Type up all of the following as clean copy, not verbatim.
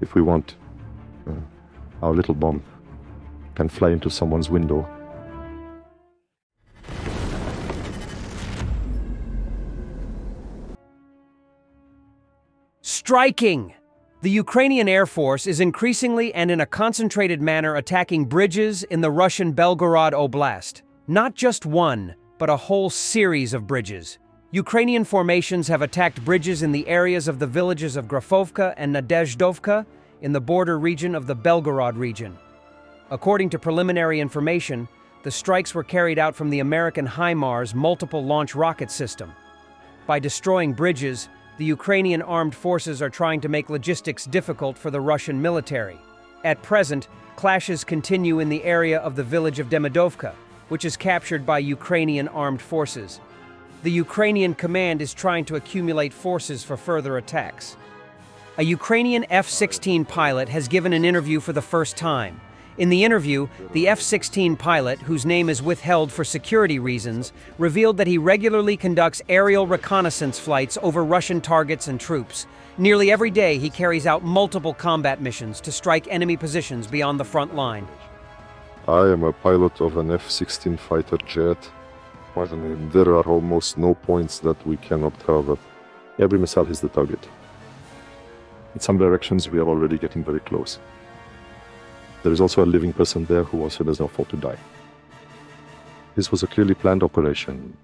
If we want, our little bomb can fly into someone's window. Striking! The Ukrainian Air Force is increasingly and in a concentrated manner attacking bridges in the Russian Belgorod Oblast. Not just one, but a whole series of bridges. Ukrainian formations have attacked bridges in the areas of the villages of Grafovka and Nadezhdovka in the border region of the Belgorod region. According to preliminary information, the strikes were carried out from the American HIMARS multiple launch rocket system. By destroying bridges, the Ukrainian armed forces are trying to make logistics difficult for the Russian military. At present, clashes continue in the area of the village of Demidovka, which is captured by Ukrainian armed forces. The Ukrainian command is trying to accumulate forces for further attacks. A Ukrainian F-16 pilot has given an interview for the first time. In the interview, the F-16 pilot, whose name is withheld for security reasons, revealed that he regularly conducts aerial reconnaissance flights over Russian targets and troops. Nearly every day, he carries out multiple combat missions to strike enemy positions beyond the front line. I am a pilot of an F-16 fighter jet. There are almost no points that we cannot cover. Every missile hits the target. In some directions, we are already getting very close. There is also a living person there who also does not fall to die. This was a clearly planned operation.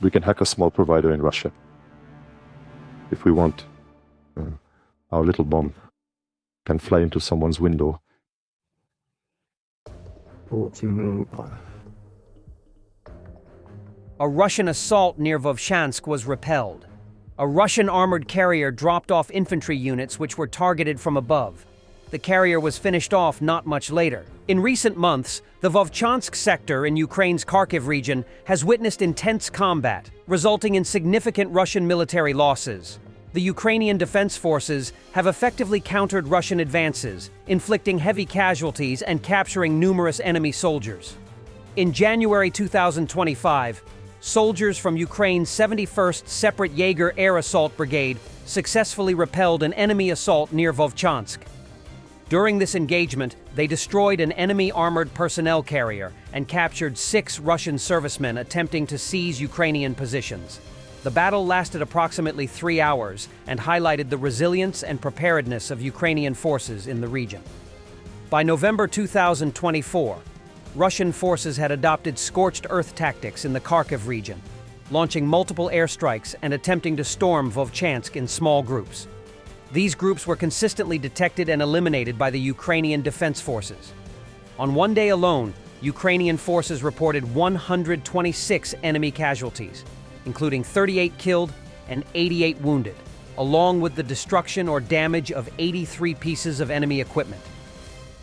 We can hack a small provider in Russia. If we want, our little bomb can fly into someone's window. A Russian assault near Vovchansk was repelled. A Russian armored carrier dropped off infantry units which were targeted from above. The carrier was finished off not much later. In recent months, the Vovchansk sector in Ukraine's Kharkiv region has witnessed intense combat, resulting in significant Russian military losses. The Ukrainian defense forces have effectively countered Russian advances, inflicting heavy casualties and capturing numerous enemy soldiers. In January 2025, soldiers from Ukraine's 71st Separate Jaeger Air Assault Brigade successfully repelled an enemy assault near Vovchansk. During this engagement, they destroyed an enemy armored personnel carrier and captured 6 Russian servicemen attempting to seize Ukrainian positions. The battle lasted approximately 3 hours and highlighted the resilience and preparedness of Ukrainian forces in the region. By November 2024, Russian forces had adopted scorched earth tactics in the Kharkiv region, launching multiple airstrikes and attempting to storm Vovchansk in small groups. These groups were consistently detected and eliminated by the Ukrainian defense forces. On one day alone, Ukrainian forces reported 126 enemy casualties, including 38 killed and 88 wounded, along with the destruction or damage of 83 pieces of enemy equipment.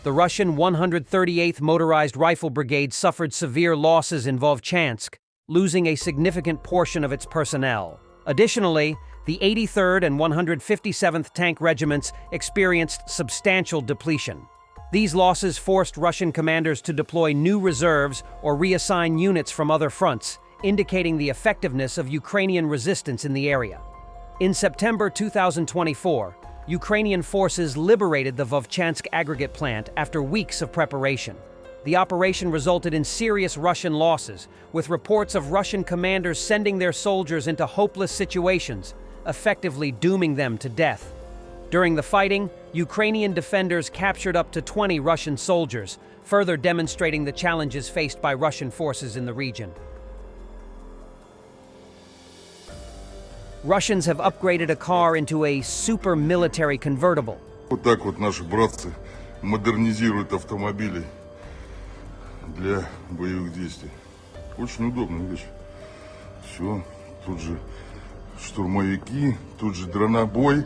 The Russian 138th Motorized Rifle Brigade suffered severe losses in Vovchansk, losing a significant portion of its personnel. Additionally, the 83rd and 157th Tank Regiments experienced substantial depletion. These losses forced Russian commanders to deploy new reserves or reassign units from other fronts, indicating the effectiveness of Ukrainian resistance in the area. In September 2024, Ukrainian forces liberated the Vovchansk aggregate plant after weeks of preparation. The operation resulted in serious Russian losses, with reports of Russian commanders sending their soldiers into hopeless situations, effectively dooming them to death. During the fighting, Ukrainian defenders captured up to 20 Russian soldiers, further demonstrating the challenges faced by Russian forces in the region. Russians have upgraded a car into a super military convertible. Вот так вот наши братцы модернизируют автомобили для боевых действий. Очень удобная вещь. Все, тут же штурмовики, тут же дронобой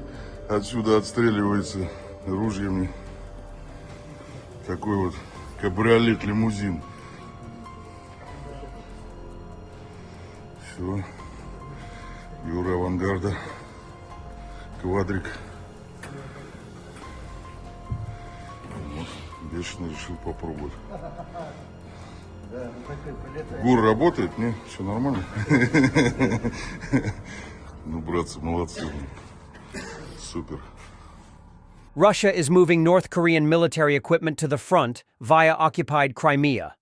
отсюда отстреливается ружьями. Такой вот кабриолет-лимузин. Все. Юра авангарда. Квадрик. Вот, бешено решил попробовать. ГУР работает? Не? Все нормально? Ну, братцы, молодцы. Супер. Russia is moving North Korean military equipment to the front via occupied Crimea.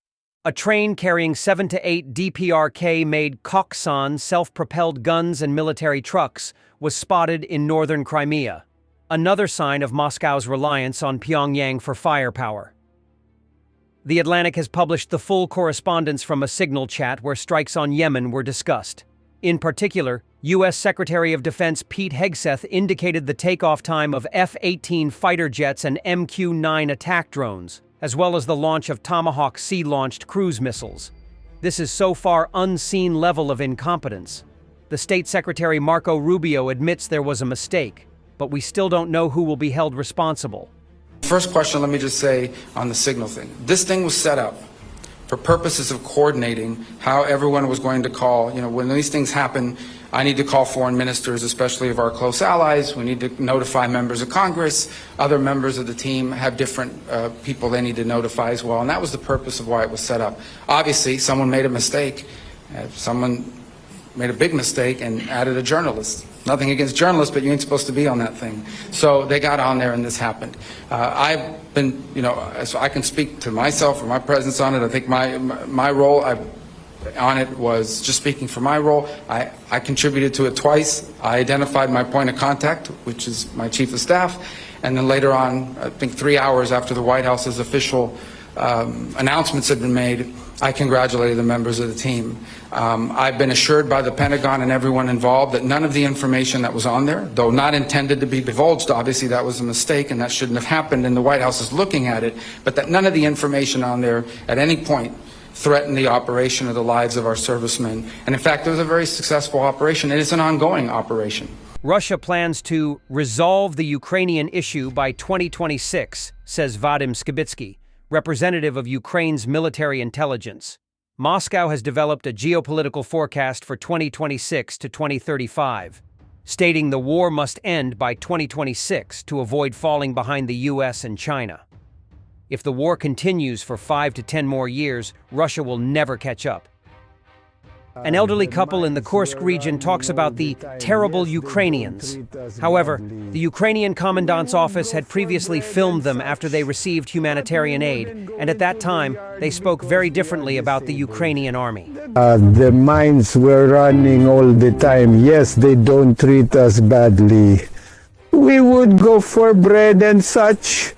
A train carrying 7 to 8 DPRK-made Koksan self-propelled guns and military trucks was spotted in northern Crimea, another sign of Moscow's reliance on Pyongyang for firepower. The Atlantic has published the full correspondence from a signal chat where strikes on Yemen were discussed. In particular, U.S. Secretary of Defense Pete Hegseth indicated the takeoff time of F-18 fighter jets and MQ-9 attack drones, as well as the launch of Tomahawk sea-launched cruise missiles. This is so far unseen level of incompetence. The State Secretary Marco Rubio admits there was a mistake, but we still don't know who will be held responsible. First question, let me just say on the signal thing. This thing was set up for purposes of coordinating how everyone was going to call. You know, when these things happen, I need to call foreign ministers, especially of our close allies. We need to notify members of Congress. Other members of the team have different people they need to notify as well. And that was the purpose of why it was set up. Obviously, someone made a mistake. Someone made a big mistake and added a journalist. Nothing against journalists, but you ain't supposed to be on that thing. So they got on there and this happened. I've been, you know, so I can speak to myself or my presence on it. I think my role on it was just speaking for my role. I contributed to it twice. I identified my point of contact, which is my chief of staff. And then later on, I think 3 hours after the White House's official announcements had been made, I congratulated the members of the team. I've been assured by the Pentagon and everyone involved that none of the information that was on there, though not intended to be divulged, obviously that was a mistake and that shouldn't have happened and the White House is looking at it, but that none of the information on there at any point threatened the operation or the lives of our servicemen. And in fact, it was a very successful operation. It is an ongoing operation. Russia plans to resolve the Ukrainian issue by 2026, says Vadim Skibitsky, representative of Ukraine's military intelligence. Moscow has developed a geopolitical forecast for 2026 to 2035, stating the war must end by 2026 to avoid falling behind the US and China. If the war continues for 5 to 10 more years, Russia will never catch up. An elderly couple in the Kursk region talks about the terrible Ukrainians. However, the Ukrainian commandant's office had previously filmed them after they received humanitarian aid, and at that time, they spoke very differently about the Ukrainian army. The mines were running all the time. Yes, they don't treat us badly. We would go for bread and such,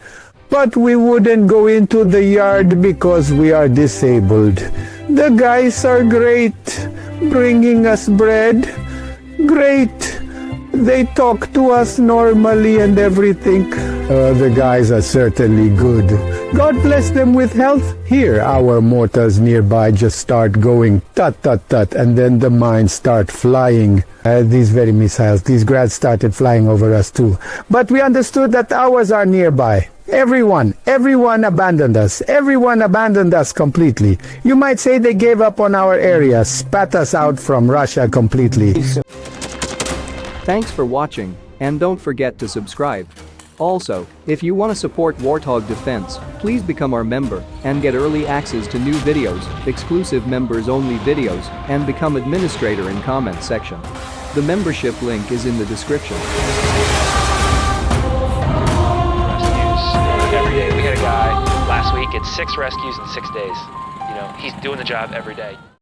but we wouldn't go into the yard because we are disabled. The guys are great, bringing us bread. Great. They talk to us normally and everything. The guys are certainly good. God bless them with health. Here, our mortars nearby just start going tut-tut-tut, and then the mines start flying. These very missiles, these grads started flying over us too. But we understood that ours are nearby. Everyone abandoned us. Everyone abandoned us completely. You might say they gave up on our area, spat us out from Russia completely. Thanks for watching, and don't forget to subscribe. Also, if you want to support Warthog Defense, please become our member and get early access to new videos, exclusive members-only videos, and become administrator in comment section. The membership link is in the description. Every day. We had a guy last week at 6 rescues in 6 days. You know, he's doing the job every day.